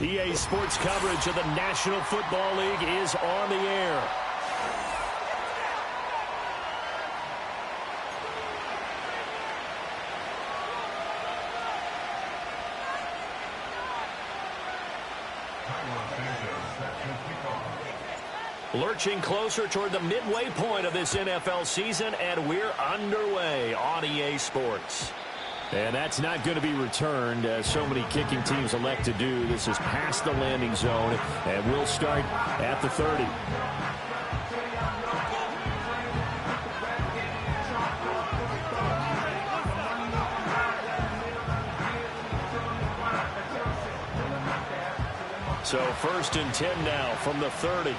EA Sports coverage of the National Football League is on the air. Lurching closer toward the midway point of this NFL season, and we're underway on EA Sports. And that's not going to be returned, as so many kicking teams elect to do. This is past the landing zone, and we'll start at the 30. So 1st and 10 now from the 30.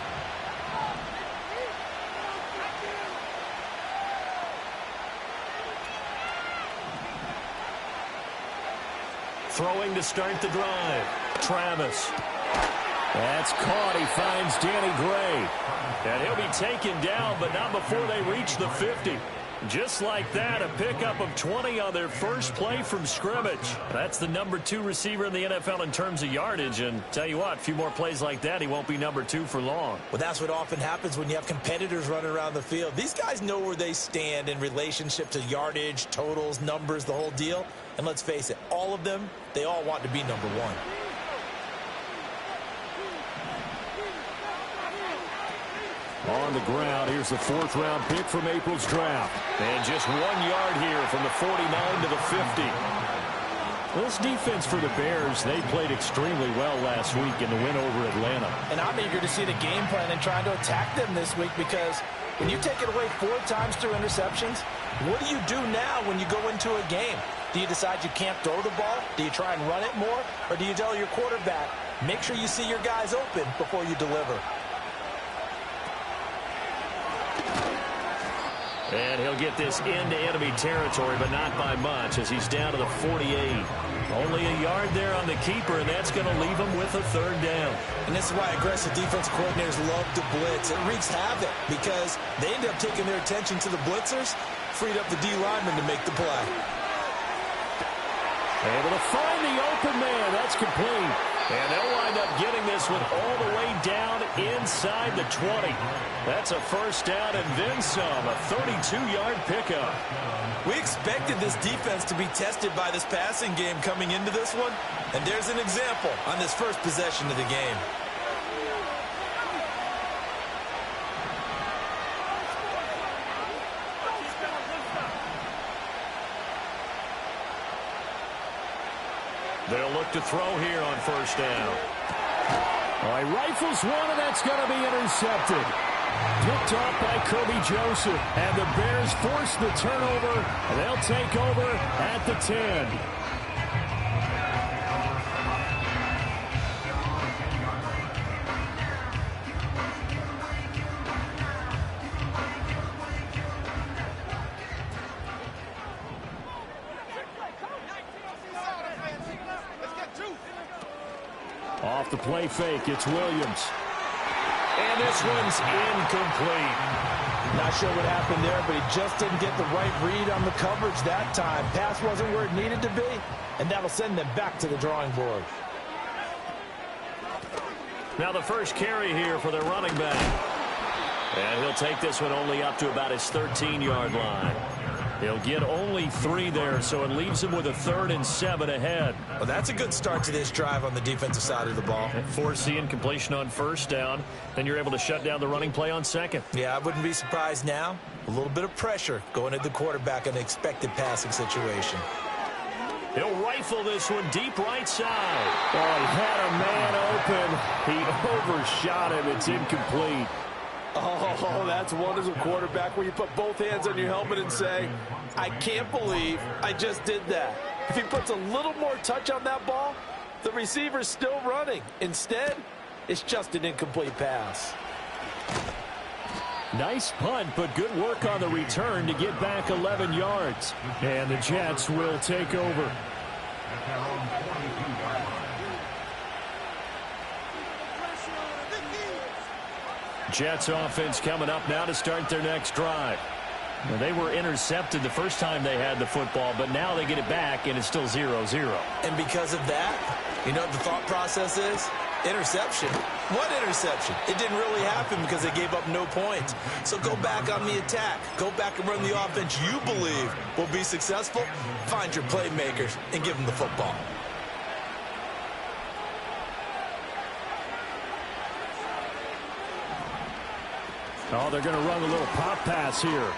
Throwing to start the drive. Travis. That's caught. He finds Danny Gray. And he'll be taken down, but not before they reach the 50. Just like that, a pickup of 20 on their first play from scrimmage. That's the number 2 receiver in the NFL in terms of yardage. And tell you what, a few more plays like that, he won't be number 2 for long. Well, that's what often happens when you have competitors running around the field. These guys know where they stand in relationship to yardage, totals, numbers, the whole deal. And let's face it, all of them, they all want to be number 1. On the ground, here's the 4th-round pick from April's draft. And just 1 yard here from the 49 to the 50. This defense for the Bears, they played extremely well last week in the win over Atlanta. And I'm eager to see the game plan and trying to attack them this week, because when you take it away 4 times through interceptions, what do you do now when you go into a game? Do you decide you can't throw the ball? Do you try and run it more? Or do you tell your quarterback, make sure you see your guys open before you deliver? And he'll get this into enemy territory, but not by much, as he's down to the 48. Only a yard there on the keeper, and that's going to leave him with a 3rd down. And this is why aggressive defensive coordinators love to blitz. It wreaks havoc because they end up taking their attention to the blitzers, freed up the D lineman to make the play. Able to find the open man. That's complete. And they'll wind up getting this one all the way down inside the 20. That's a 1st down and then some. A 32-yard pickup. We expected this defense to be tested by this passing game coming into this one. And there's an example on this first possession of the game. They'll look to throw here on 1st down. All right, rifles one, and that's going to be intercepted. Picked off by Kirby Joseph. And the Bears force the turnover, and they'll take over at the 10. Off the play fake, it's Williams. And this one's incomplete. Not sure what happened there, but he just didn't get the right read on the coverage that time. Pass wasn't where it needed to be, and that'll send them back to the drawing board. Now the first carry here for their running back. And he'll take this one only up to about his 13-yard line. He'll get only 3 there, so it leaves him with a 3rd and 7 ahead. Well, that's a good start to this drive on the defensive side of the ball. Forcing completion on 1st down. Then you're able to shut down the running play on 2nd. Yeah, I wouldn't be surprised now. A little bit of pressure going at the quarterback in an expected passing situation. He'll rifle this one deep right side. Oh, he had a man open. He overshot him. It's incomplete. Oh, that's one as a quarterback where you put both hands on your helmet and say, I can't believe I just did that. If he puts a little more touch on that ball, the receiver's still running. Instead, it's just an incomplete pass. Nice punt, but good work on the return to get back 11 yards. And the Jets will take over. Jets offense coming up now to start their next drive. Well, they were intercepted the first time they had the football, but now they get it back, and it's still 0-0. And because of that, you know what the thought process is? Interception. What interception? It didn't really happen because they gave up no points. So go back on the attack. Go back and run the offense you believe will be successful. Find your playmakers and give them the football. Oh, they're going to run a little pop pass here.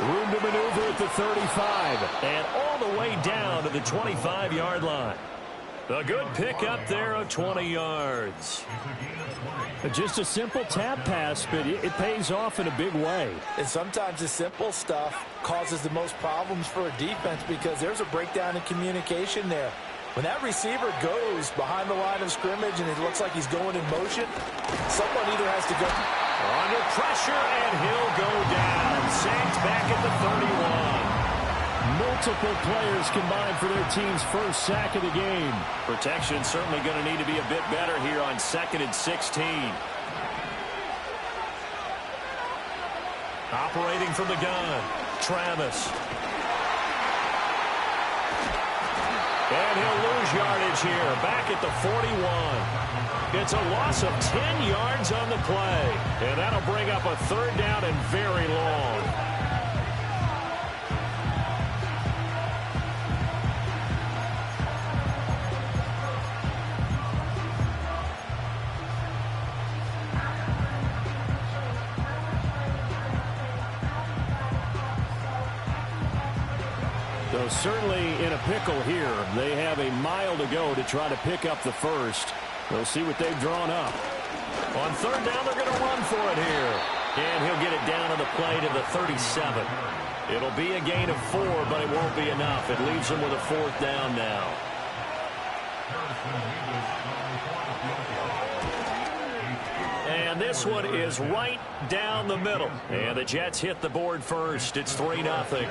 Room to maneuver at the 35. And all the way down to the 25-yard line. A good pickup there of 20 yards. Just a simple tap pass, but it pays off in a big way. And sometimes the simple stuff causes the most problems for a defense because there's a breakdown in communication there. When that receiver goes behind the line of scrimmage and it looks like he's going in motion, someone either has to go under pressure, and he'll go down. Sacked back at the 31. Multiple players combined for their team's first sack of the game. Protection certainly going to need to be a bit better here on 2nd and 16. Operating from the gun, Travis. And he'll lose yardage here, back at the 41. It's a loss of 10 yards on the play. And that'll bring up a 3rd down and very long. So certainly in a pickle here. They have a mile to go to try to pick up the first. We'll see what they've drawn up. On 3rd down, they're going to run for it here. And he'll get it down on the play to the 37. It'll be a gain of 4, but it won't be enough. It leaves them with a 4th down now. And this one is right down the middle. And the Jets hit the board first. It's 3-0.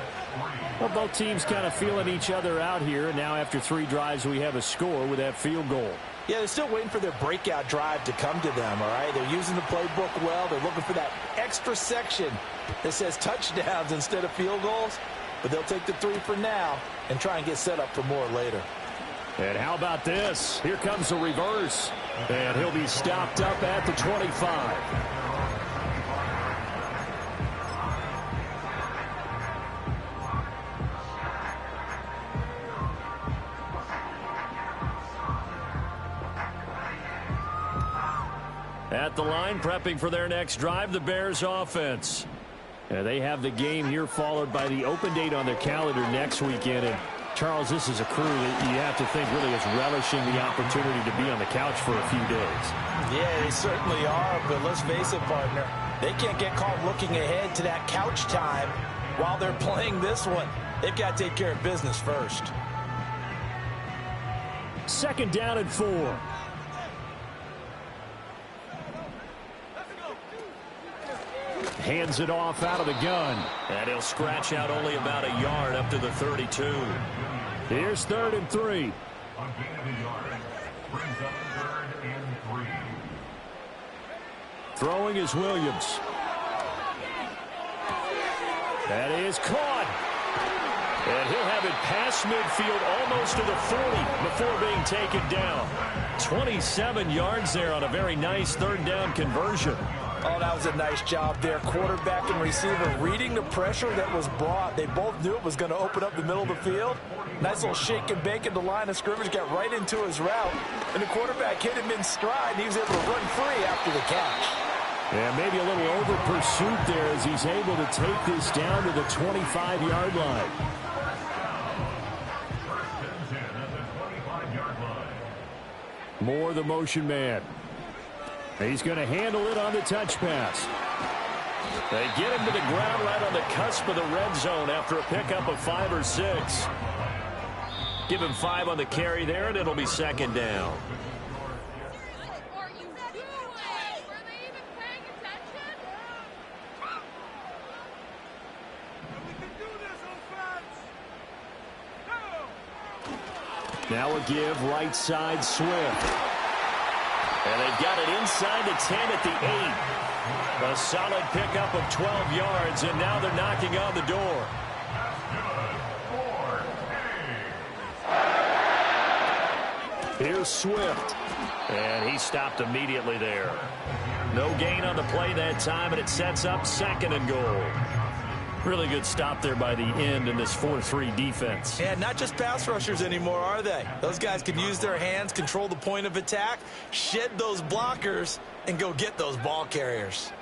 Well, both teams kind of feeling each other out here. And now after 3 drives, we have a score with that field goal. Yeah, they're still waiting for their breakout drive to come to them, all right? They're using the playbook well. They're looking for that extra section that says touchdowns instead of field goals. But they'll take the 3 for now and try and get set up for more later. And how about this? Here comes the reverse. And he'll be stopped up at the 25. At the line, prepping for their next drive, the Bears offense. They have the game here followed by the open date on their calendar next weekend. And Charles, this is a crew that you have to think really is relishing the opportunity to be on the couch for a few days. Yeah, they certainly are, but let's face it, partner. They can't get caught looking ahead to that couch time while they're playing this one. They've got to take care of business first. 2nd down and 4. Hands it off out of the gun. And he'll scratch out only about a yard up to the 32. Here's 3rd and 3. Throwing is Williams. That is caught. And he'll have it past midfield almost to the 40 before being taken down. 27 yards there on a very nice 3rd down conversion. Oh, that was a nice job there. Quarterback and receiver reading the pressure that was brought. They both knew it was going to open up the middle of the field. Nice little shake and bake in the line of scrimmage. Got right into his route. And the quarterback hit him in stride. And he was able to run free after the catch. Yeah, maybe a little over pursuit there as he's able to take this down to the 25-yard line. Moore, the motion man. He's going to handle it on the touch pass. They get him to the ground right on the cusp of the red zone after a pickup of 5 or 6. Give him 5 on the carry there, and it'll be 2nd down. Now a give right side Swift. And they've got it inside the 10 at the 8. A solid pickup of 12 yards, and now they're knocking on the door. Here's Swift. And he stopped immediately there. No gain on the play that time, and it sets up 2nd and goal. Really good stop there by the end in this 4-3 defense. Yeah, not just pass rushers anymore, are they? Those guys can use their hands, control the point of attack, shed those blockers, and go get those ball carriers.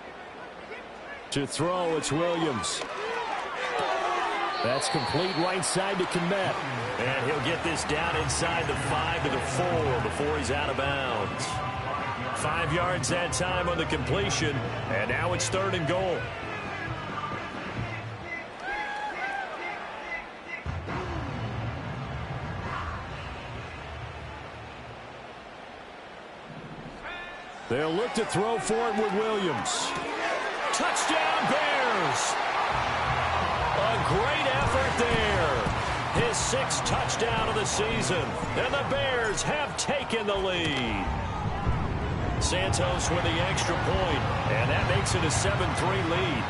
To throw, it's Williams. That's complete right side to Kmet. And he'll get this down inside the 5 to the 4 before he's out of bounds. 5 yards that time on the completion, and now it's 3rd and goal. They'll look to throw for it with Williams. Touchdown, Bears! A great effort there. His 6th touchdown of the season. And the Bears have taken the lead. Santos with the extra point, and that makes it a 7-3 lead.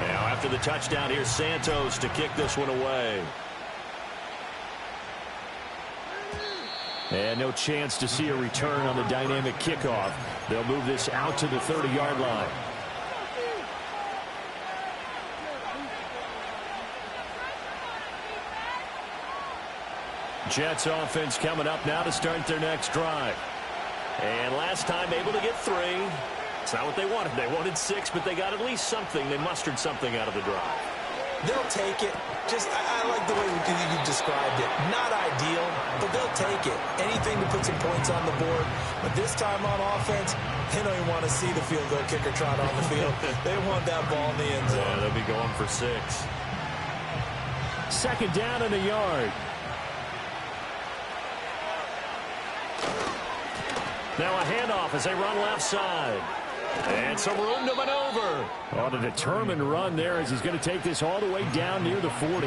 Now after the touchdown, here's Santos to kick this one away. And no chance to see a return on the dynamic kickoff. They'll move this out to the 30-yard line. Jets offense coming up now to start their next drive. And last time able to get 3. It's not what they wanted. They wanted 6, but they got at least something. They mustered something out of the drive. They'll take it. I like the way you described it. Not ideal, but they'll take it. Anything to put some points on the board. But this time on offense, they don't even want to see the field goal kicker trot on the field. They want that ball in the end zone. Yeah, they'll be going for 6. 2nd down and a yard. Now a handoff as they run left side. And some room to maneuver. On a determined run there as he's going to take this all the way down near the 40.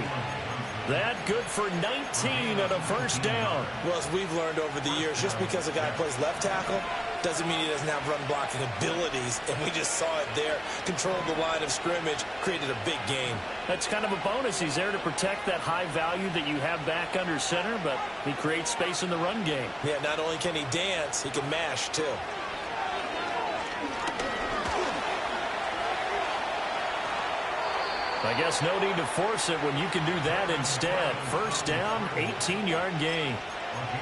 That good for 19 on a 1st down. Well, as we've learned over the years, just because a guy plays left tackle doesn't mean he doesn't have run blocking abilities. And we just saw it there. Controlled the line of scrimmage, created a big gain. That's kind of a bonus. He's there to protect that high value that you have back under center, but he creates space in the run game. Yeah, not only can he dance, he can mash too. I guess no need to force it when you can do that instead. 1st down, 18-yard gain.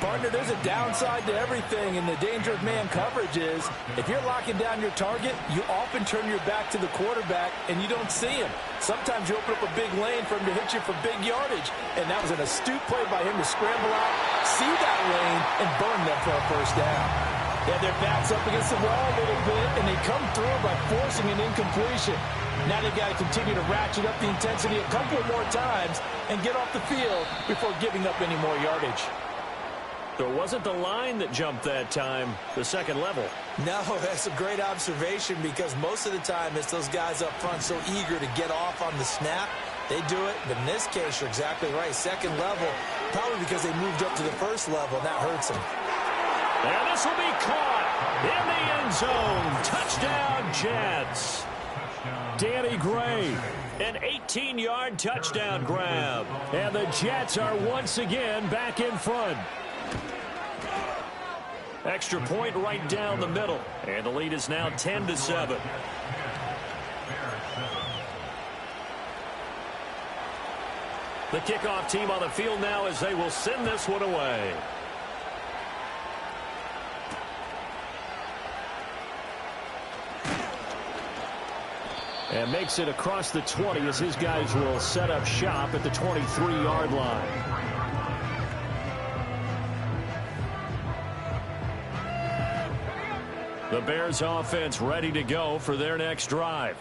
Partner, there's a downside to everything, and the danger of man coverage is if you're locking down your target, you often turn your back to the quarterback, and you don't see him. Sometimes you open up a big lane for him to hit you for big yardage, and that was an astute play by him to scramble out, see that lane, and burn them for a 1st down. Yeah, their back's up against the wall a little bit, and they come through by forcing an incompletion. Now they've got to continue to ratchet up the intensity a couple more times and get off the field before giving up any more yardage. So it wasn't the line that jumped that time, the 2nd level. No, that's a great observation because most of the time it's those guys up front so eager to get off on the snap. They do it, but in this case, you're exactly right. 2nd level, probably because they moved up to the 1st level, and that hurts them. And this will be caught in the end zone. Touchdown, Jets. Danny Gray, an 18-yard touchdown grab. And the Jets are once again back in front. Extra point right down the middle. And the lead is now 10-7. The kickoff team on the field now as they will send this one away. And makes it across the 20 as his guys will set up shop at the 23-yard line. The Bears offense ready to go for their next drive.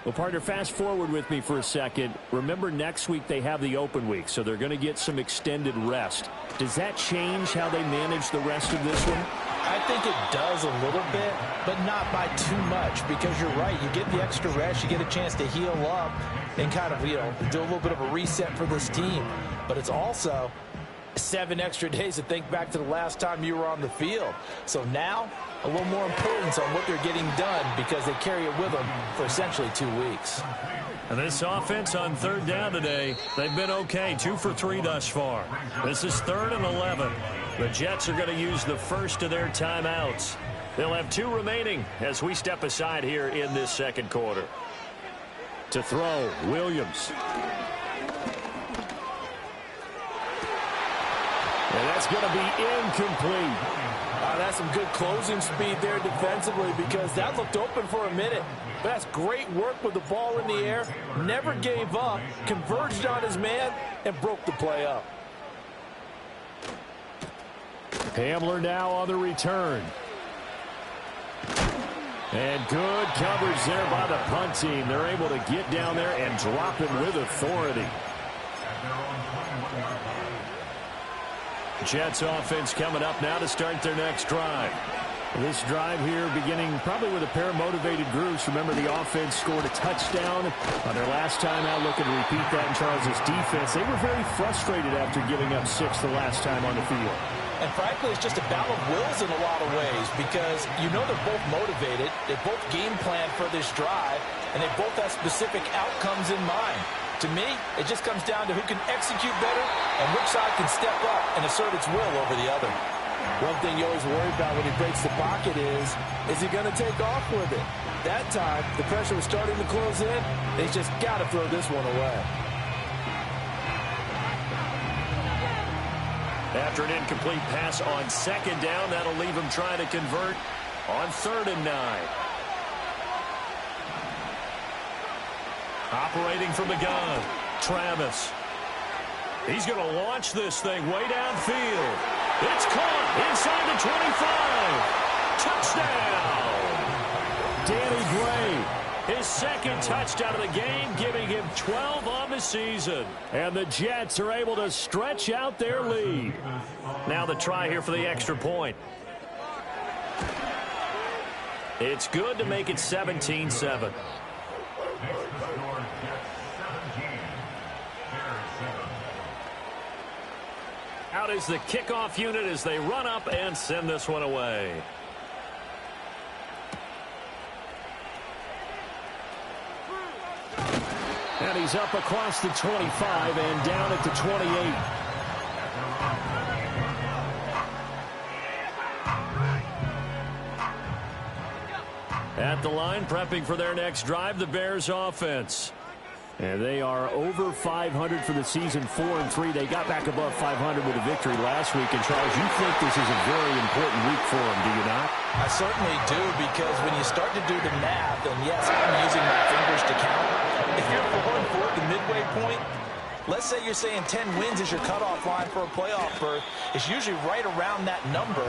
Well, partner, fast forward with me for a second. Remember, next week they have the open week, so they're going to get some extended rest. Does that change how they manage the rest of this one? I think it does a little bit, but not by too much, because you're right. You get the extra rest, you get a chance to heal up and kind of, do a little bit of a reset for this team. but it's also 7 extra days to think back to the last time you were on the field. So now, a little more importance on what they're getting done because they carry it with them for essentially 2 weeks. And this offense on 3rd down today, they've been okay, 2 for 3 thus far. This is 3rd and 11. The Jets are going to use the first of their timeouts. They'll have 2 remaining as we step aside here in this second quarter. To throw, Williams. And that's going to be incomplete. That's some good closing speed there defensively because that looked open for a minute. But that's great work with the ball in the air. Never gave up, converged on his man, and broke the play up. Hamler now on the return. And good coverage there by the punt team. They're able to get down there and drop him with authority. Jets offense coming up now to start their next drive. This drive here beginning probably with a pair of motivated groups. Remember, the offense scored a touchdown on their last time out, looking to repeat that in Charles' defense. They were very frustrated after giving up 6 the last time on the field. And frankly, it's just a battle of wills in a lot of ways because you know they're both motivated. They both game plan for this drive, and they both have specific outcomes in mind. To me, it just comes down to who can execute better and which side can step up and assert its will over the other. One thing you always worry about when he breaks the pocket is he going to take off with it? That time, the pressure was starting to close in. He's just got to throw this one away. After an incomplete pass on 2nd down, that'll leave him trying to convert on 3rd and 9. Operating from the gun, Travis. He's going to launch this thing way downfield. It's caught inside the 25. Touchdown! Danny Gray, his 2nd touchdown of the game, giving him 12 on the season. And the Jets are able to stretch out their lead. Now the try here for the extra point. It's good to make it 17-7. Out is the kickoff unit as they run up and send this one away. And he's up across the 25 and down at the 28. At the line, prepping for their next drive, the Bears offense. And they are over 500 for the season, 4-3. They got back above 500 with a victory last week. And, Charles, you think this is a very important week for them, do you not? I certainly do, because when you start to do the math, and yes, I'm using my fingers to count, if you're 4-4 at the midway point, let's say you're saying 10 wins is your cutoff line for a playoff berth, it's usually right around that number.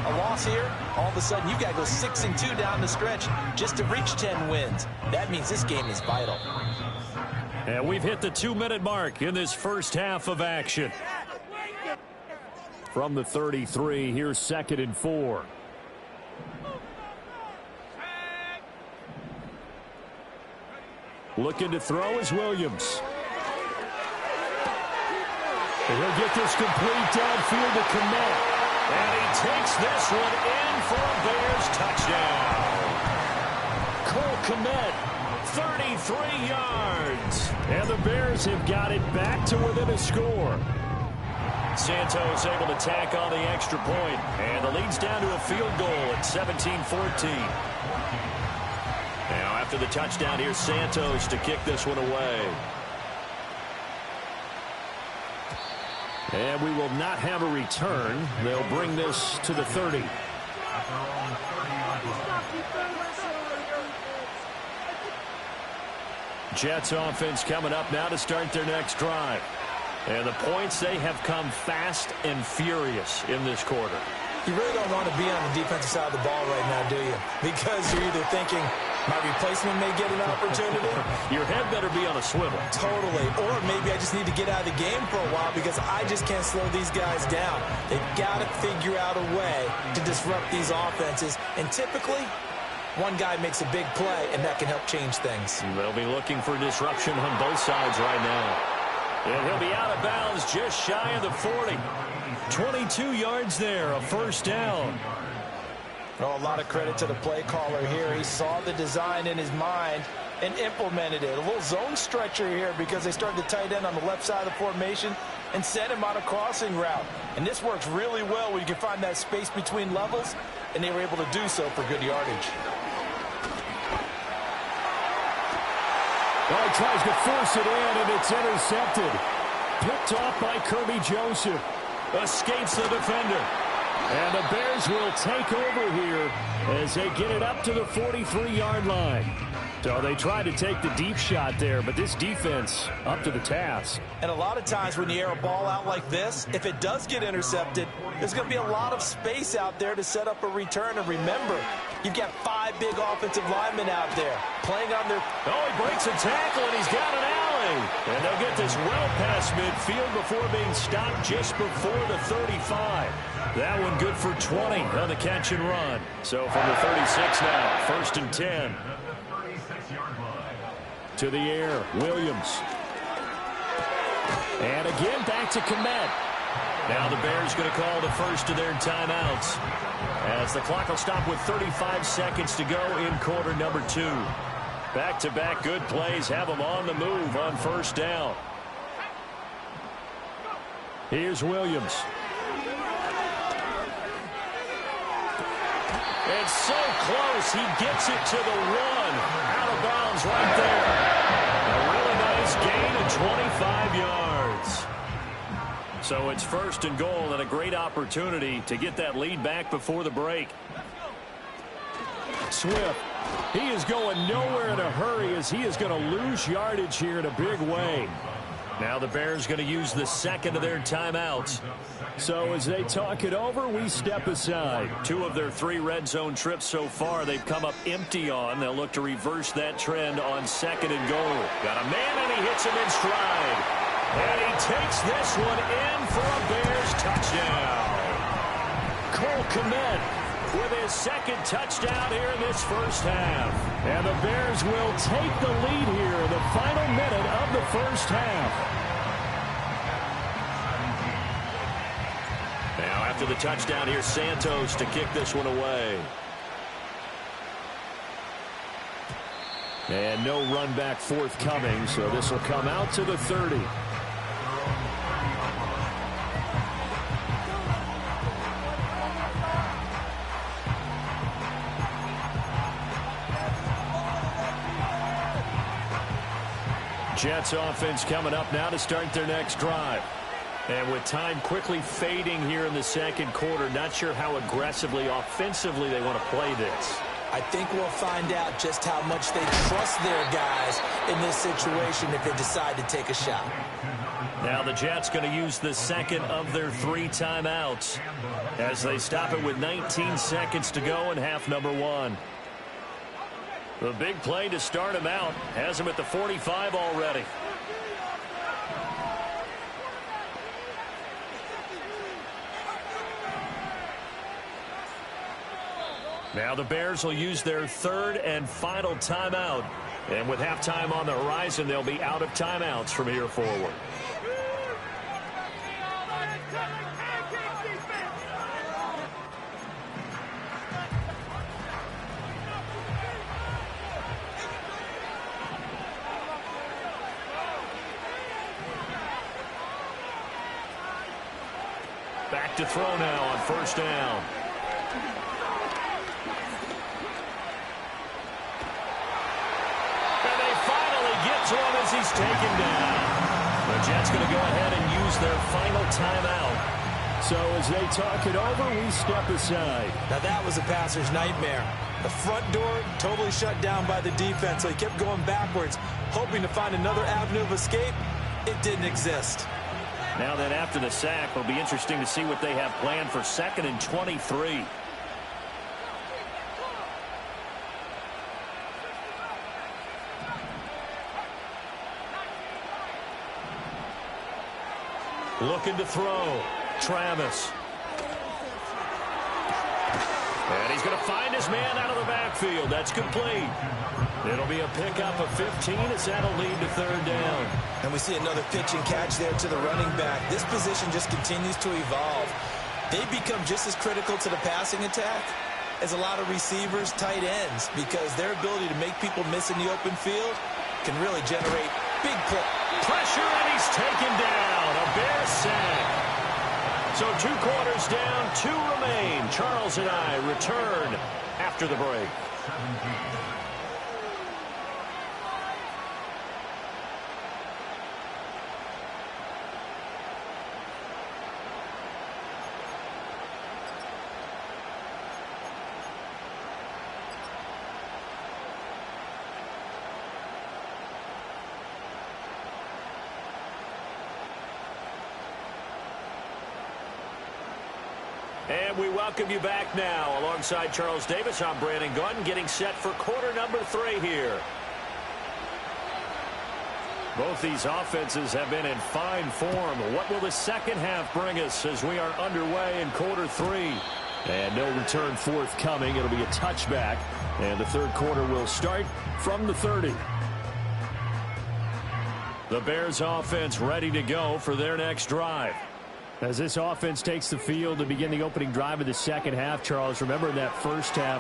A loss here, all of a sudden you've got to go 6-2 down the stretch just to reach 10 wins. That means this game is vital. And we've hit the 2-minute mark in this first half of action. From the 33, here's 2nd and 4. Looking to throw is Williams. And he'll get this complete downfield to Kmet. And he takes this one in for a Bears touchdown. Cole Kmet, 33 yards. And the Bears have got it back to within a score. Santos able to tack on the extra point. And the lead's down to a field goal at 17-14. Now after the touchdown, here's Santos to kick this one away. And we will not have a return. They'll bring this to the 30. Jets offense coming up now to start their next drive. And the points, they have come fast and furious in this quarter. You really don't want to be on the defensive side of the ball right now, do you? Because you're either thinking, my replacement may get an opportunity. Your head better be on a swivel. Totally. Or maybe I just need to get out of the game for a while because I just can't slow these guys down. They've got to figure out a way to disrupt these offenses. And typically, one guy makes a big play, and that can help change things. They'll be looking for disruption on both sides right now. And he'll be out of bounds just shy of the 40. 22 yards there, a first down. Oh, a lot of credit to the play caller here. He saw the design in his mind and implemented it. A little zone stretcher here because they started the tight end on the left side of the formation and sent him on a crossing route. And this works really well where you can find that space between levels, and they were able to do so for good yardage. Oh, he tries to force it in, and it's intercepted. Picked off by Kirby Joseph. Escapes the defender. And the Bears will take over here as they get it up to the 43-yard line. So they tried to take the deep shot there, but this defense up to the task. And a lot of times when you air a ball out like this, if it does get intercepted, there's going to be a lot of space out there to set up a return. And remember, you've got 5 big offensive linemen out there playing on their... Oh, he breaks a tackle, and he's got an alley. And they'll get this well past midfield before being stopped just before the 35. That one good for 20 on the catch and run. So from the 36 now, 1st and 10. To the air, Williams. And again, back to Kmet. Now the Bears going to call the first of their timeouts, as the clock will stop with 35 seconds to go in quarter number 2. Back-to-back good plays have them on the move on first down. Here's Williams. It's so close. He gets it to the 1. Out of bounds right there. A really nice gain of 25 yards. So it's 1st and goal, and a great opportunity to get that lead back before the break. Swift. He is going nowhere in a hurry as he is going to lose yardage here in a big way. Now the Bears going to use the second of their timeouts. So as they talk it over, we step aside. 2 of their 3 red zone trips so far they've come up empty on. They'll look to reverse that trend on 2nd and goal. Got a man, and he hits him in stride. And he takes this one in for a Bears touchdown. Cole Kmet with his 2nd touchdown here in this first half. And the Bears will take the lead here in the final minute of the first half. Now after the touchdown, here's Santos to kick this one away. And no run back forthcoming, so this will come out to the 30. Jets offense coming up now to start their next drive. And with time quickly fading here in the second quarter, not sure how aggressively, offensively they want to play this. I think we'll find out just how much they trust their guys in this situation if they decide to take a shot. Now the Jets going to use the second of their 3 timeouts as they stop it with 19 seconds to go in half number 1. The big play to start him out has him at the 45 already. Now the Bears will use their 3rd and final timeout. And with halftime on the horizon, they'll be out of timeouts from here forward. Back to throw now on first down. And they finally get to him as he's taken down. The Jets going to go ahead and use their final timeout. So as they talk it over, we step aside. Now that was a passer's nightmare. The front door totally shut down by the defense, so he kept going backwards, hoping to find another avenue of escape. It didn't exist. Now then, after the sack, it'll be interesting to see what they have planned for 2nd and 23. Looking to throw. Travis. And he's going to find his man out of the backfield. That's complete. It'll be a pickup of 15 as that'll lead to third down. And we see another pitch and catch there to the running back. This position just continues to evolve. They become just as critical to the passing attack as a lot of receivers, tight ends, because their ability to make people miss in the open field can really generate big play. Pressure, and he's taken down. A Bear sack. So 2 quarters down, 2 remain. Charles and I return after the break. And we welcome you back now. Alongside Charles Davis, I'm Brandon Gaudin, getting set for quarter number 3 here. Both these offenses have been in fine form. What will the second half bring us as we are underway in quarter 3? And no return forthcoming. It'll be a touchback. And the third quarter will start from the 30. The Bears offense ready to go for their next drive. As this offense takes the field to begin the opening drive of the second half, Charles, remember that first half,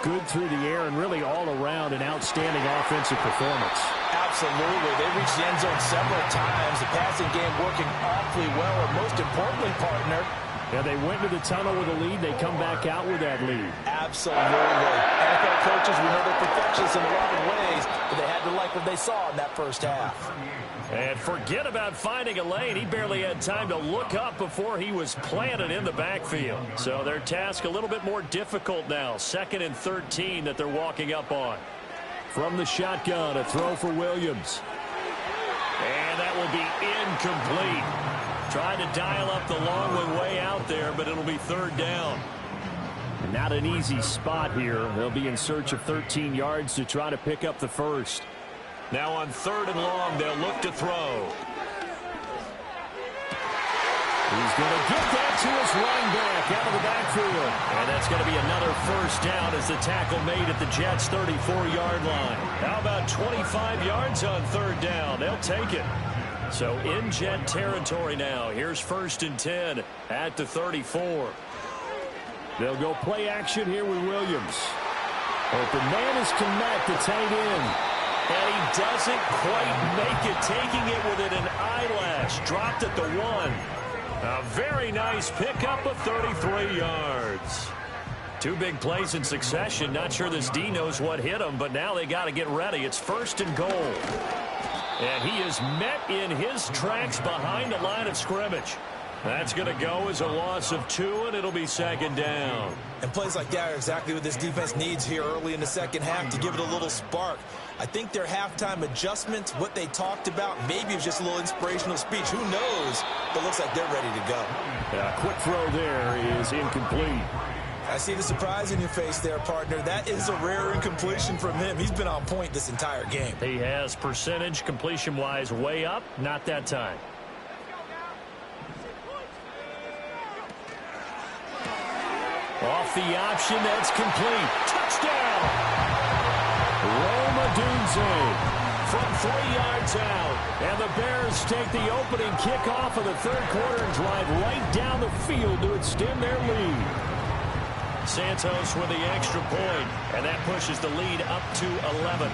good through the air and really all around an outstanding offensive performance. Absolutely. They reached the end zone several times. The passing game working awfully well, and most importantly, partner, yeah, they went to the tunnel with a lead. They come back out with that lead. Absolutely. NFL coaches, we know they're perfectionists in a lot of ways, but they had to like what they saw in that first half. And forget about finding a lane. He barely had time to look up before he was planted in the backfield. So their task a little bit more difficult now. 2nd and 13 that they're walking up on. From the shotgun, a throw for Williams. And that will be incomplete. Tried to dial up the long one way out there, but it'll be third down. Not an easy spot here. They'll be in search of 13 yards to try to pick up the first. Now on 3rd and long, they'll look to throw. He's going to get that to his running back out of the backfield. And that's going to be another first down as the tackle made at the Jets' 34-yard line. How about 25 yards on 3rd down? They'll take it. So in Jet territory now. Here's 1st and 10 at the 34. They'll go play action here with Williams. Open man is Kmet, the tight end. And he doesn't quite make it, taking it within an eyelash. Dropped at the 1. A very nice pickup of 33 yards. 2 big plays in succession. Not sure this D knows what hit him, but now they got to get ready. It's 1st and goal. And he is met in his tracks behind the line of scrimmage. That's going to go as a loss of 2, and it'll be 2nd down. And plays like that are exactly what this defense needs here early in the second half to give it a little spark. I think their halftime adjustments, what they talked about, maybe it was just a little inspirational speech. Who knows? But looks like they're ready to go. Quick throw there is incomplete. I see the surprise in your face there, partner. That is a rare incompletion from him. He's been on point this entire game. He has percentage completion-wise way up. Not that time. Off the option, that's complete. Touchdown! Roma Dunze from 3 yards out. And the Bears take the opening kickoff of the third quarter and drive right down the field to extend their lead. Santos with the extra point, and that pushes the lead up to 11.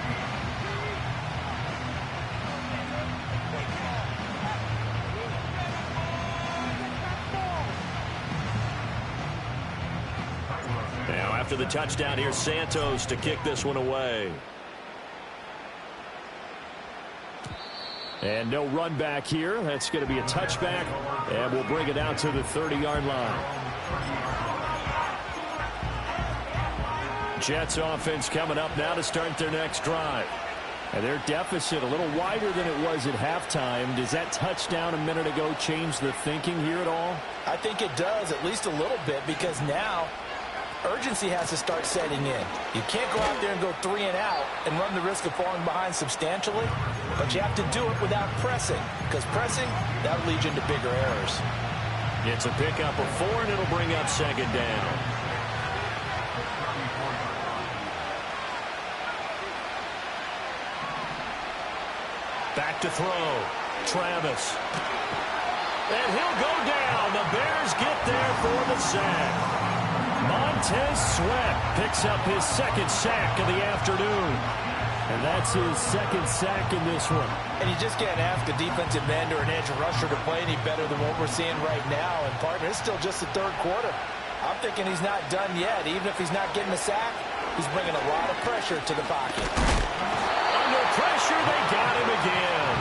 Now after the touchdown, here's Santos to kick this one away. And no run back here. That's going to be a touchback, and we'll bring it out to the 30-yard line. Jets offense coming up now to start their next drive. And their deficit a little wider than it was at halftime. Does that touchdown a minute ago change the thinking here at all? I think it does, at least a little bit, because now urgency has to start setting in. You can't go out there and go 3 and out and run the risk of falling behind substantially, but you have to do it without pressing, because pressing, that will lead you into bigger errors. It's a pickup of 4, and it'll bring up 2nd down. Back to throw. Travis. And he'll go down. The Bears get there for the sack. Montez Sweat picks up his second sack of the afternoon. And that's his second sack in this one. And you just can't ask a defensive end or an edge rusher to play any better than what we're seeing right now. And, partner, it's still just the third quarter. I'm thinking he's not done yet. Even if he's not getting a sack, he's bringing a lot of pressure to the pocket. Under pressure, they got him again.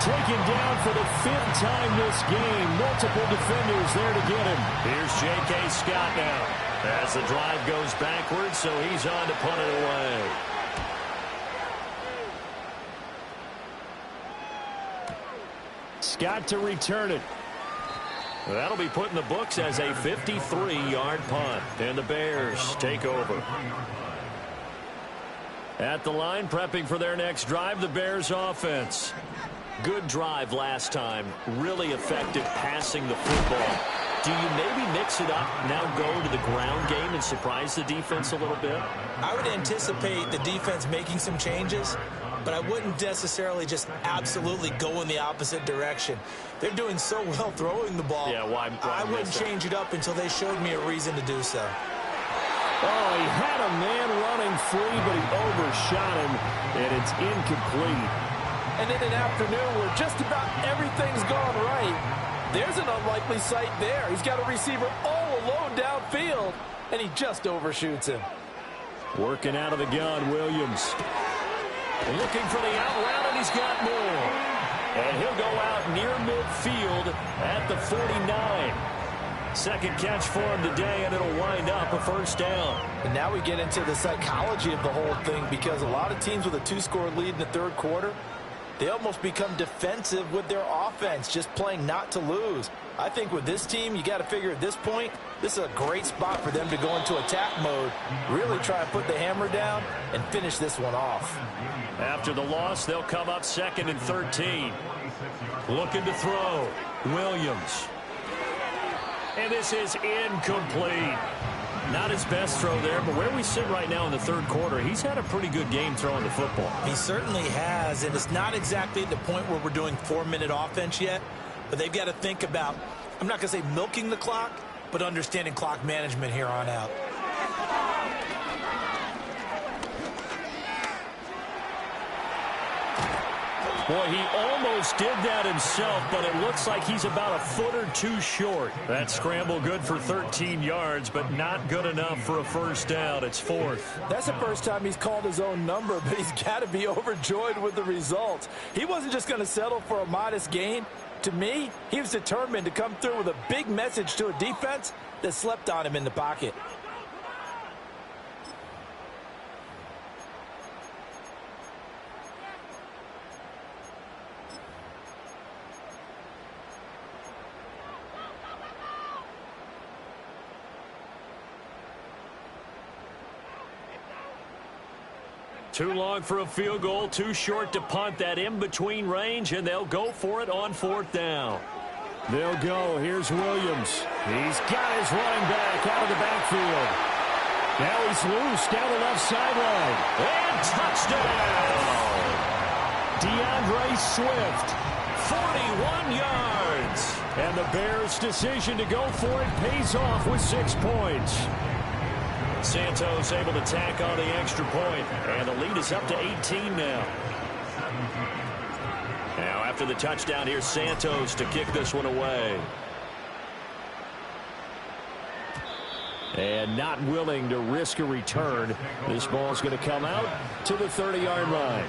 Taken down for the fifth time this game. Multiple defenders there to get him. Here's J.K. Scott now. As the drive goes backwards, so he's on to punt it away. Scott to return it. That'll be put in the books as a 53-yard punt. And the Bears take over. At the line, prepping for their next drive, the Bears offense. Good drive last time. Really effective passing the football. Do you maybe mix it up, now go to the ground game and surprise the defense a little bit? I would anticipate the defense making some changes, but I wouldn't necessarily just absolutely go in the opposite direction. They're doing so well throwing the ball. Yeah, why I wouldn't change it up until they showed me a reason to do so. Oh, he had a man running free, but he overshot him, and it's incomplete. And in an afternoon where just about everything's gone right, there's an unlikely sight there. He's got a receiver all alone downfield, and he just overshoots him. Working out of the gun, Williams. Looking for the out route, and he's got more. And he'll go out near midfield at the 49. Second catch for him today, and it'll wind up a first down. And now we get into the psychology of the whole thing, because a lot of teams with a two-score lead in the third quarter, they almost become defensive with their offense, just playing not to lose. I think with this team, you got to figure at this point, this is a great spot for them to go into attack mode, really try and put the hammer down and finish this one off. After the loss, they'll come up second and 13. Looking to throw. Williams. And this is incomplete. Not his best throw there, but where we sit right now in the third quarter, he's had a pretty good game throwing the football. He certainly has, and it's not exactly at the point where we're doing 4-minute offense yet, but they've got to think about, I'm not going to say milking the clock, but understanding clock management here on out. Boy, he almost did that himself, but it looks like he's about a foot or two short. That scramble good for 13 yards, but not good enough for a first down. It's fourth. That's the first time he's called his own number, but he's got to be overjoyed with the results. He wasn't just going to settle for a modest gain. To me, he was determined to come through with a big message to a defense that slept on him in the pocket. Too long for a field goal, too short to punt. That in-between range, and they'll go for it on fourth down. They'll go. Here's Williams. He's got his running back out of the backfield. Now he's loose down the left sideline. And touchdown! DeAndre Swift, 41 yards. And the Bears' decision to go for it pays off with 6 points. Santos able to tack on the extra point, and the lead is up to 18 now. Now after the touchdown, here's Santos to kick this one away. And not willing to risk a return. This ball's going to come out to the 30-yard line.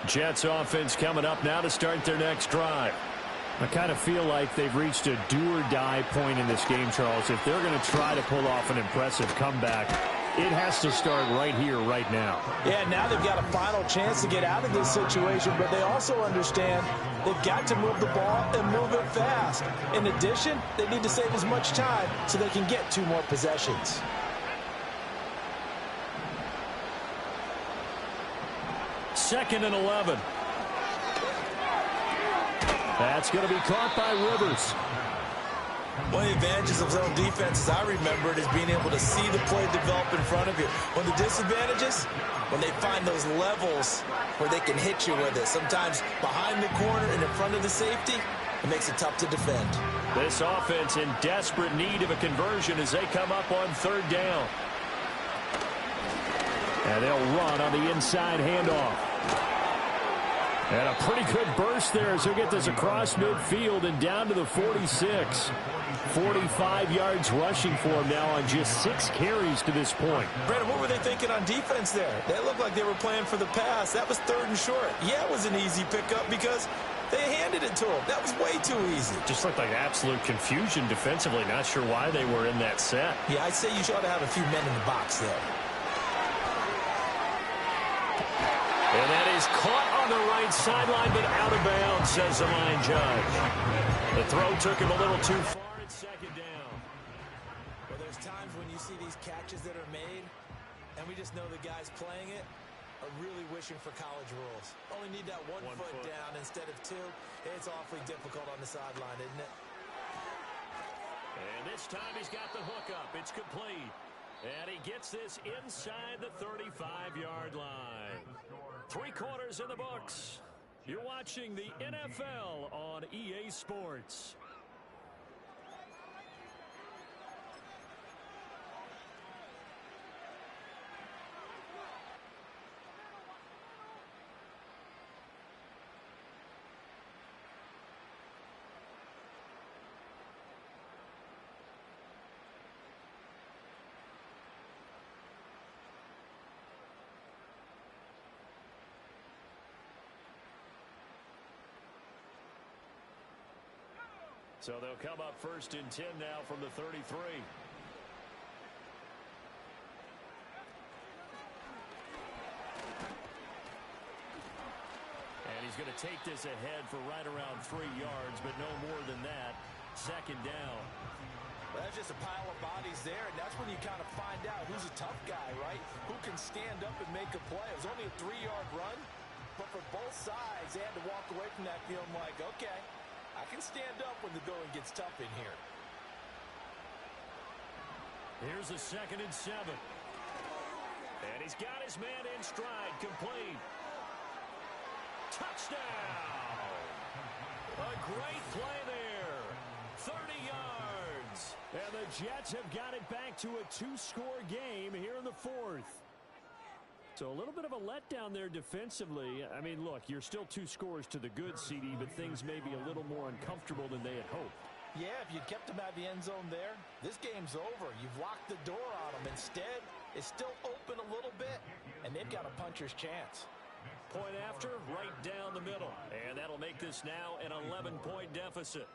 Jets offense coming up now to start their next drive. I kind of feel like they've reached a do-or-die point in this game, Charles. If they're going to try to pull off an impressive comeback, it has to start right here, right now. Yeah, now they've got a final chance to get out of this situation, but they also understand they've got to move the ball and move it fast. In addition, they need to save as much time so they can get 2 more possessions. That's going to be caught by Rivers. One of the advantages of zone defense, as I remember it, is being able to see the play develop in front of you. One of the disadvantages, when they find those levels where they can hit you with it, sometimes behind the corner and in front of the safety, it makes it tough to defend. This offense in desperate need of a conversion as they come up on third down. And they'll run on the inside handoff. And a pretty good burst there as he'll get this across midfield and down to the 46. 45 yards rushing for him now on just 6 carries to this point. Brandon, what were they thinking on defense there? They looked like they were playing for the pass. That was 3rd and short. Yeah, it was an easy pickup because they handed it to him. That was way too easy. Just looked like absolute confusion defensively. Not sure why they were in that set. Yeah, I'd say you ought to have a few men in the box there. And that is caught on the right sideline, but out of bounds, says the line judge. The throw took him a little too far at 2nd down. Well, there's times when you see these catches that are made, and we just know the guys playing it are really wishing for college rules. Only need that one foot down instead of 2. It's awfully difficult on the sideline, isn't it? And this time he's got the hook up. It's complete. And he gets this inside the 35-yard line. 3 quarters in the books. You're watching the NFL on EA Sports. So they'll come up 1st and 10 now from the 33. And he's going to take this ahead for right around 3 yards, but no more than that. 2nd down. Well, that's just a pile of bodies there, and that's when you kind of find out who's a tough guy, right? Who can stand up and make a play. It was only a 3-yard run, but for both sides, they had to walk away from that feeling like, okay, I can stand up when the going gets tough in here. Here's a 2nd and 7. And he's got his man in stride, complete. Touchdown! A great play there. 30 yards. And the Jets have got it back to a 2-score game here in the 4th. So a little bit of a letdown there defensively. I mean, look, you're still 2 scores to the good, CD, but things may be a little more uncomfortable than they had hoped. Yeah, if you'd kept them out of the end zone there, this game's over. You've locked the door on them. Instead, it's still open a little bit, and they've got a puncher's chance. Point after, right down the middle. And that'll make this now an 11-point deficit.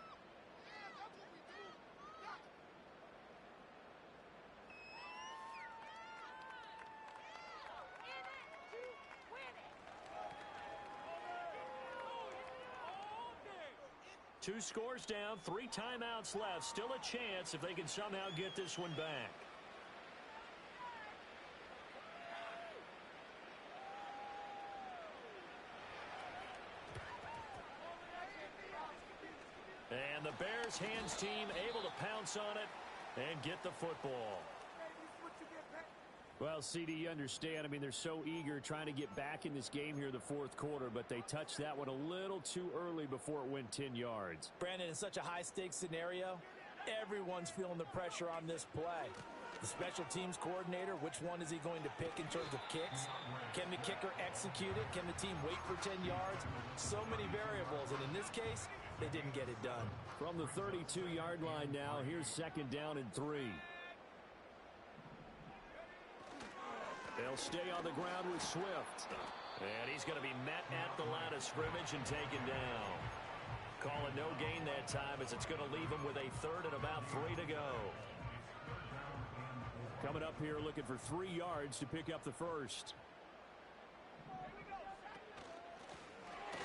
Two scores down, 3 timeouts left. Still a chance if they can somehow get this one back. And the Bears hands team able to pounce on it and get the football. Well, CD, you understand. I mean, they're so eager trying to get back in this game here in the 4th quarter, but they touched that one a little too early before it went 10 yards. Brandon, in such a high-stakes scenario, everyone's feeling the pressure on this play. The special teams coordinator, which one is he going to pick in terms of kicks? Can the kicker execute it? Can the team wait for 10 yards? So many variables, and in this case, they didn't get it done. From the 32-yard line now, here's 2nd down and 3. They'll stay on the ground with Swift. And he's going to be met at the line of scrimmage and taken down. Calling no gain that time as it's going to leave him with a 3rd and about 3 to go. Coming up here looking for 3 yards to pick up the first.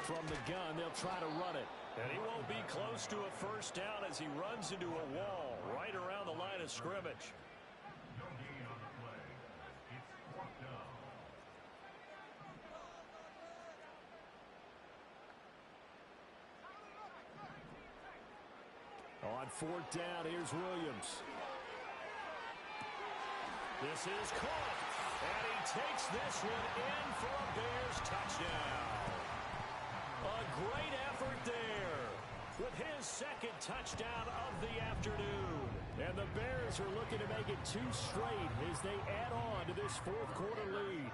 From the gun, they'll try to run it. And he won't be close to a first down as he runs into a wall right around the line of scrimmage. On fourth down, here's Williams. This is caught, and he takes this one in for a Bears touchdown. A great effort there with his second touchdown of the afternoon. And the Bears are looking to make it 2 straight as they add on to this fourth quarter lead.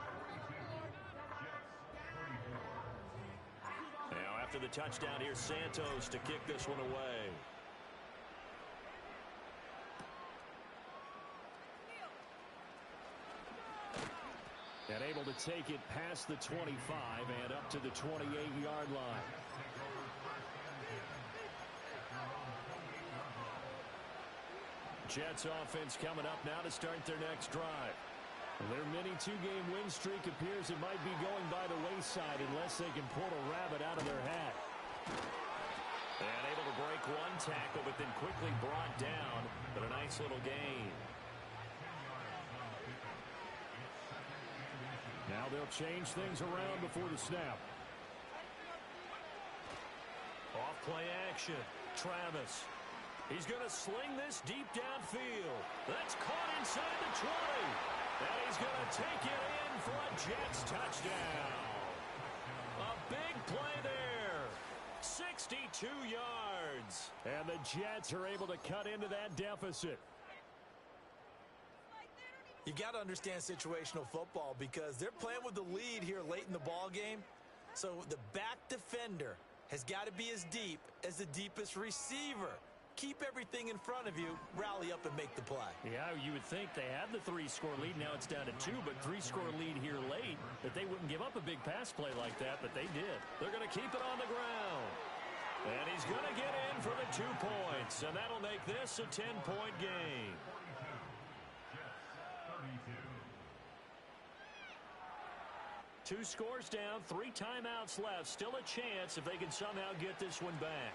Now after the touchdown, here's Santos to kick this one away. And able to take it past the 25 and up to the 28-yard line. Jets offense coming up now to start their next drive. Their mini 2-game win streak appears it might be going by the wayside unless they can pull a rabbit out of their hat. And able to break one tackle, but then quickly brought down. But a nice little gain. Now they'll change things around before the snap. Off play action. Travis. He's going to sling this deep downfield. That's caught inside the 20. And he's going to take it in for a Jets touchdown. A big play there. 62 yards. And the Jets are able to cut into that deficit. You got to understand situational football because they're playing with the lead here late in the ball game. So the back defender has got to be as deep as the deepest receiver. Keep everything in front of you, rally up and make the play. Yeah, you would think they had the 3-score lead. Now it's down to 2, but 3-score lead here late, that they wouldn't give up a big pass play like that, but they did. They're going to keep it on the ground. And he's going to get in for the 2 points, and that'll make this a 10-point game. 2 scores down, 3 timeouts left. Still a chance if they can somehow get this one back.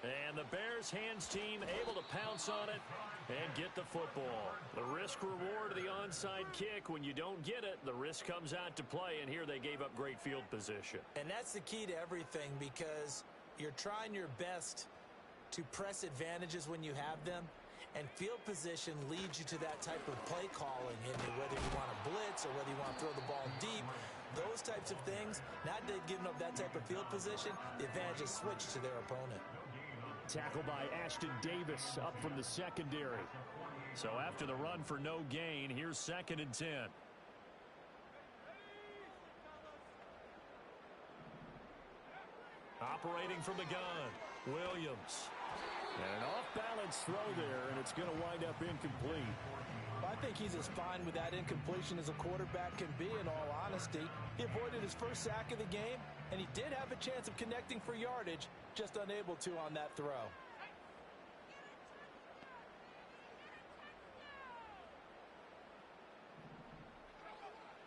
And the Bears hands team able to pounce on it and get the football. The risk reward of the onside kick. When you don't get it, the risk comes out to play, and here they gave up great field position. And that's the key to everything because you're trying your best to press advantages when you have them. And field position leads you to that type of play calling, whether you want to blitz or whether you want to throw the ball deep. Those types of things, not giving up that type of field position, the advantage is switched to their opponent. Tackle by Ashton Davis up from the secondary. So after the run for no gain, here's 2nd and 10. Operating from the gun, Williams. And an off-balance throw there, and it's going to wind up incomplete. I think he's as fine with that incompletion as a quarterback can be, in all honesty. He avoided his first sack of the game, and he did have a chance of connecting for yardage, just unable to on that throw.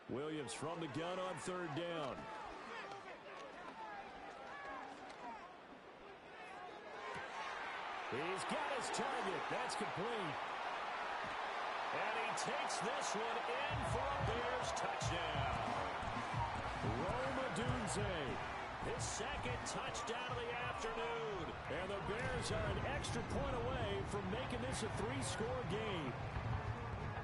Williams from the gun on 3rd down. He's got his target. That's complete. And he takes this one in for a Bears touchdown. Rome Odunze, his 2nd touchdown of the afternoon. And the Bears are an extra point away from making this a 3-score game.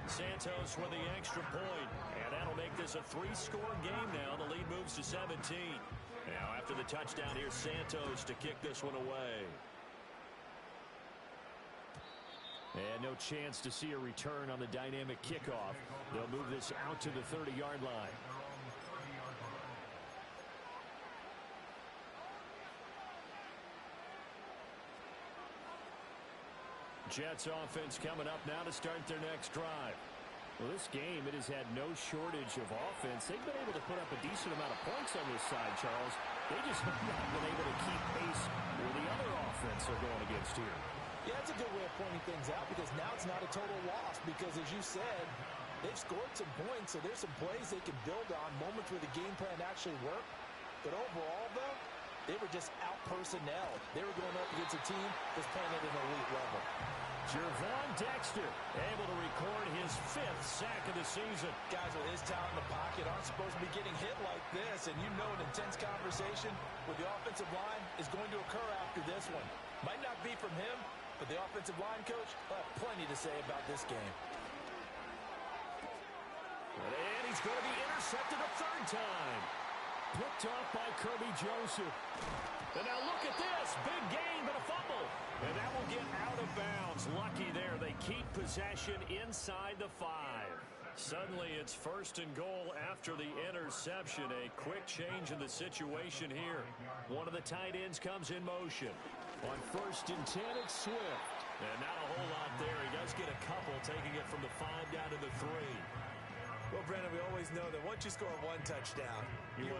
Santos with the extra point, and that'll make this a 3-score game now. The lead moves to 17. Now after the touchdown, here's Santos to kick this one away. And no chance to see a return on the dynamic kickoff. They'll move this out to the 30-yard line. Jets offense coming up now to start their next drive. Well, this game, it has had no shortage of offense. They've been able to put up a decent amount of points on this side, Charles. They just have not been able to keep pace with the other offense they're going against here. Yeah, that's a good way of pointing things out because now it's not a total loss because, as you said, they've scored some points, so there's some plays they can build on, moments where the game plan actually worked. But overall, though, They were just out-personnel. They were going up against a team that's playing at an elite level. Jervon Dexter able to record his 5th sack of the season. Guys with his talent in the pocket aren't supposed to be getting hit like this, and you know an intense conversation with the offensive line is going to occur after this one. Might not be from him, but the offensive line coach will have plenty to say about this game. And he's going to be intercepted a 3rd time. Picked off by Kirby Joseph. And now look at this. Big gain, but a fumble. And that will get out of bounds. Lucky there. They keep possession inside the 5. Suddenly it's 1st and goal after the interception. A quick change in the situation here. One of the tight ends comes in motion. On 1st and 10, it's Swift. And not a whole lot there. He does get a couple, taking it from the 5 down to the 3. Well, Brandon, we always know that once you score 1 touchdown, you're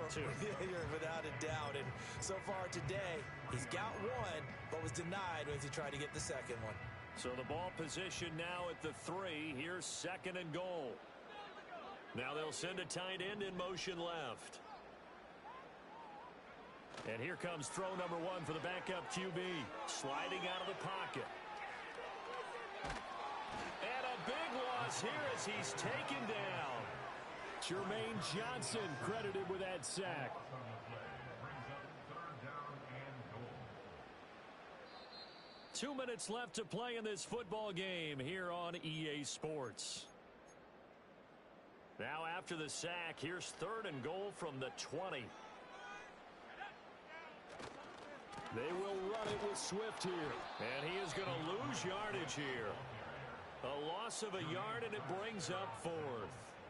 without a doubt. And so far today, he's got 1, but was denied as he tried to get the 2nd one. So the ball position now at the 3. Here's 2nd and goal. Now they'll send a tight end in motion left. And here comes throw number 1 for the backup QB. Sliding out of the pocket. And a big loss here as he's taken down. Jermaine Johnson credited with that sack. Two minutes left to play in this football game here on EA Sports. Now after the sack, here's 3rd and goal from the 20. They will run it with Swift here. And he is going to lose yardage here. A loss of a yard, and it brings up 4th.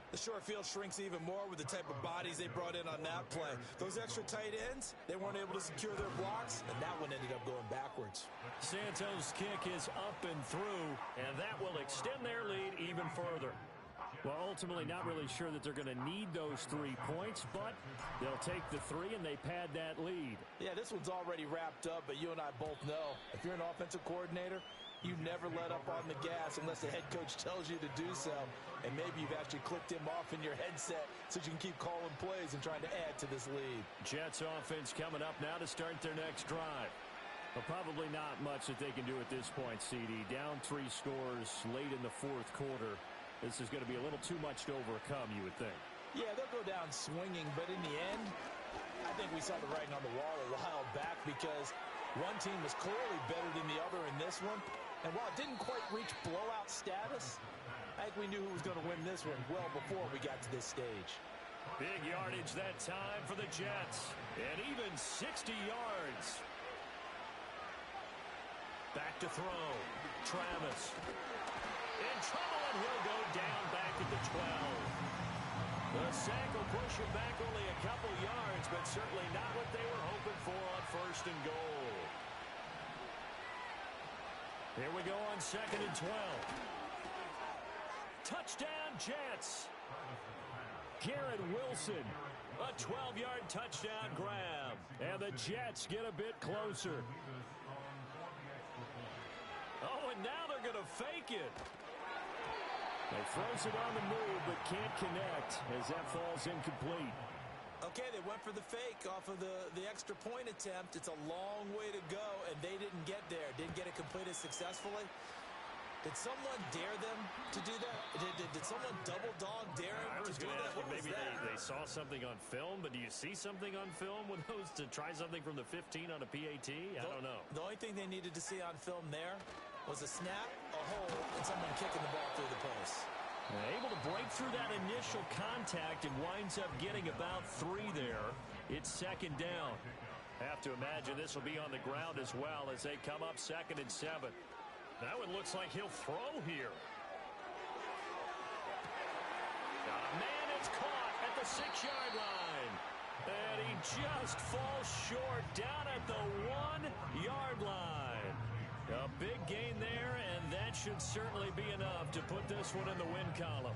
The short field shrinks even more with the type of bodies they brought in on that play. Those extra tight ends, they weren't able to secure their blocks, and that one ended up going backwards. Santos' kick is up and through, and that will extend their lead even further. Well, ultimately not really sure that they're going to need those 3 points, but they'll take the 3 and they pad that lead. Yeah, this one's already wrapped up, but you and I both know if you're an offensive coordinator, you never let up on the gas unless the head coach tells you to do so. And maybe you've actually clicked him off in your headset so you can keep calling plays and trying to add to this lead. Jets offense coming up now to start their next drive. Well, probably not much that they can do at this point, CD. Down 3 scores late in the 4th quarter. This is going to be a little too much to overcome, you would think. Yeah, they'll go down swinging, but in the end, I think we saw the writing on the wall a while back because one team was clearly better than the other in this one. And while it didn't quite reach blowout status, I think we knew who was going to win this one well before we got to this stage. Big yardage that time for the Jets. And even 60 yards. Back to throw. Travis. In trouble, and he'll go down back at the 12. The sack will push him back only a couple yards, but certainly not what they were hoping for on 1st and goal. Here we go on 2nd and 12. Touchdown, Jets. Garrett Wilson, a 12-yard touchdown grab. And the Jets get a bit closer. Oh, and now they're going to fake it. They throws it on the move, but can't connect as that falls incomplete. Okay, they went for the fake off of the extra point attempt. It's a long way to go, and they didn't get there. Didn't get it completed successfully. Did someone dare them to do that? Did someone double dog dare them to do that? Maybe they saw something on film, but do you see something on film with those to try something from the 15 on a PAT? I don't know. The only thing they needed to see on film there was a snap, a hole, and someone kicking the ball through the post. Able to break through that initial contact and winds up getting about 3 there. It's 2nd down. Have to imagine this will be on the ground as well as they come up 2nd and 7. Now it looks like he'll throw here. Man, it's caught at the 6-yard line. And he just falls short down at the 1-yard line. A big gain there, and that should certainly be enough to put this one in the win column.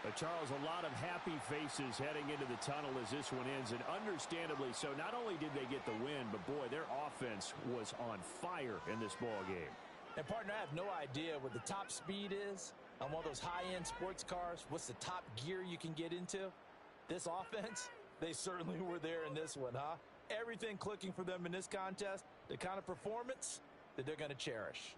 But Charles, a lot of happy faces heading into the tunnel as this one ends, and understandably so. Not only did they get the win, but boy, their offense was on fire in this ball game. And, partner, I have no idea what the top speed is on one of those high-end sports cars. What's the top gear you can get into? This offense, they certainly were there in this one, huh? Everything clicking for them in this contest, the kind of performance that they're going to cherish.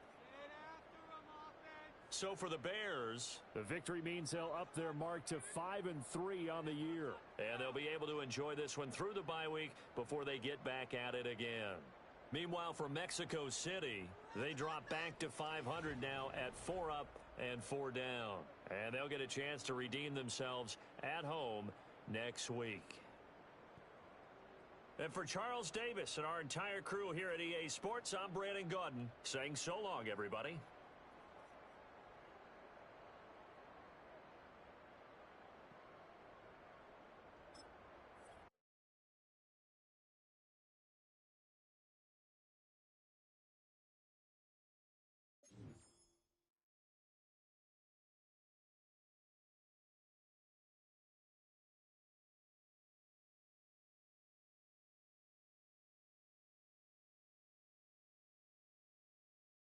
So for the Bears, the victory means they'll up their mark to 5-3 on the year. And they'll be able to enjoy this one through the bye week before they get back at it again. Meanwhile, for Mexico City, they drop back to 500 now at 4 up and 4 down. And they'll get a chance to redeem themselves at home next week. And for Charles Davis and our entire crew here at EA Sports, I'm Brandon Gaudin saying so long, everybody.